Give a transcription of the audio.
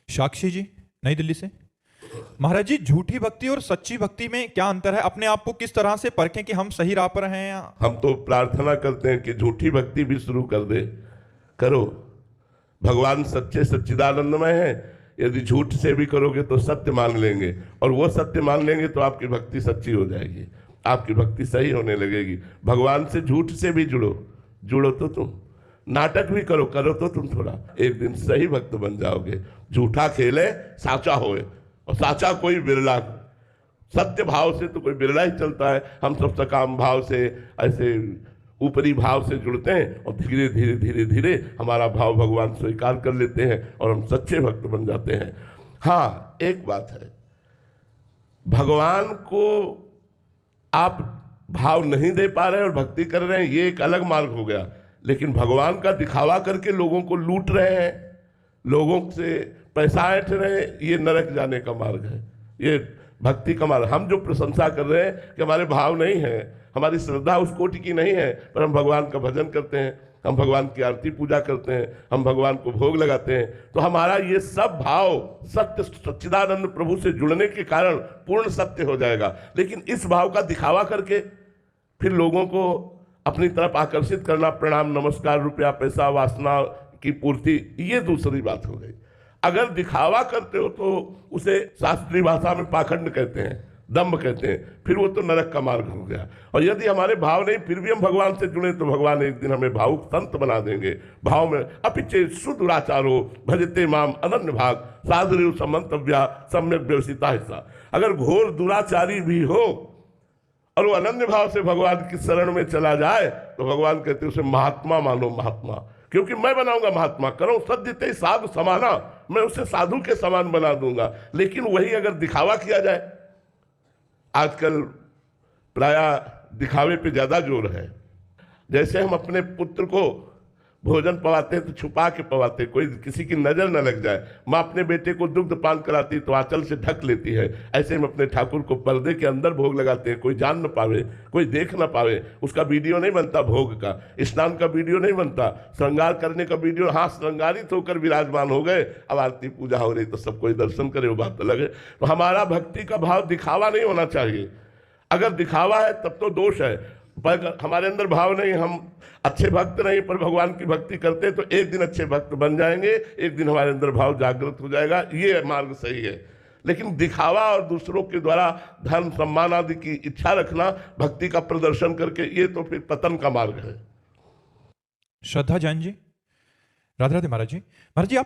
साक्षी जी, नई दिल्ली से। महाराज जी, झूठी भक्ति और सच्ची भक्ति में क्या अंतर है? अपने आप को किस तरह से परखें कि हम सही राह पर हैं या? हम तो प्रार्थना करते हैं कि झूठी भक्ति भी शुरू कर दे, करो। भगवान सच्चे सच्चिदानंदमय है। यदि झूठ से भी करोगे तो सत्य मान लेंगे, और वो सत्य मान लेंगे तो आपकी भक्ति सच्ची हो जाएगी, आपकी भक्ति सही होने लगेगी। भगवान से झूठ से भी जुड़ो तो तुम नाटक भी करो तो तुम थोड़ा, एक दिन सही भक्त बन जाओगे। झूठा खेले साचा होए, और साचा कोई बिरला। सत्य भाव से तो कोई बिरला ही चलता है। हम सब सकाम भाव से, ऐसे ऊपरी भाव से जुड़ते हैं, और धीरे धीरे धीरे धीरे हमारा भाव भगवान स्वीकार कर लेते हैं और हम सच्चे भक्त बन जाते हैं। हाँ, एक बात है, भगवान को आप भाव नहीं दे पा रहे हैं और भक्ति कर रहे हैं, ये एक अलग मार्ग हो गया। लेकिन भगवान का दिखावा करके लोगों को लूट रहे हैं, लोगों से पैसा ऐंठ रहे हैं, ये नरक जाने का मार्ग है, ये भक्ति का मार्ग। हम जो प्रशंसा कर रहे हैं कि हमारे भाव नहीं है, हमारी श्रद्धा उस कोटि की नहीं है, पर हम भगवान का भजन करते हैं, हम भगवान की आरती पूजा करते हैं, हम भगवान को भोग लगाते हैं, तो हमारा ये सब भाव सत्य सच्चिदानंद प्रभु से जुड़ने के कारण पूर्ण सत्य हो जाएगा। लेकिन इस भाव का दिखावा करके फिर लोगों को अपनी तरफ आकर्षित करना, प्रणाम नमस्कार, रुपया पैसा, वासना की पूर्ति, ये दूसरी बात हो गई। अगर दिखावा करते हो तो उसे शास्त्रीय भाषा में पाखंड कहते हैं, दंभ कहते हैं, फिर वो तो नरक का मार्ग हो गया। और यदि हमारे भाव नहीं, फिर भी हम भगवान से जुड़े, तो भगवान एक दिन हमें भावुक संत बना देंगे। भाव में अपिचे सुदुराचारो भजते माम अनन्य भाग साधु समंतव्या सम्यक व्यवसिता हिस्सा। अगर घोर दुराचारी भी हो और वो अनन्य भाव से भगवान की शरण में चला जाए, तो भगवान कहते उसे महात्मा मानो, महात्मा, क्योंकि मैं बनाऊंगा महात्मा। करो सद्यते साधु समाना, मैं उसे साधु के समान बना दूंगा। लेकिन वही अगर दिखावा किया जाए, आजकल प्रायः दिखावे पे ज्यादा जोर है। जैसे हम अपने पुत्र को भोजन पवाते हैं तो छुपा के पवाते, कोई किसी की नजर न लग जाए। माँ अपने बेटे को दुग्ध पान कराती तो आंचल से ढक लेती है, ऐसे हम अपने ठाकुर को पर्दे के अंदर भोग लगाते हैं, कोई जान न पावे, कोई देख न पावे। उसका वीडियो नहीं बनता, भोग का, स्नान का वीडियो नहीं बनता, श्रृंगार करने का वीडियो। हाँ, श्रृंगारित होकर विराजमान हो गए, अब आरती पूजा हो रही तो सब कोई दर्शन करे, वो बात अलग है। तो हमारा भक्ति का भाव दिखावा नहीं होना चाहिए। अगर दिखावा है तब तो दोष है, पर हमारे अंदर भाव नहीं, हम अच्छे भक्त नहीं पर भगवान की भक्ति करते, तो एक दिन अच्छे भक्त बन जाएंगे, एक दिन हमारे अंदर भाव जागृत हो जाएगा, ये मार्ग सही है। लेकिन दिखावा और दूसरों के द्वारा धन सम्मान आदि की इच्छा रखना, भक्ति का प्रदर्शन करके, ये तो फिर पतन का मार्ग है। श्रद्धा जैन जी, राधे राधे। महाराज जी, आप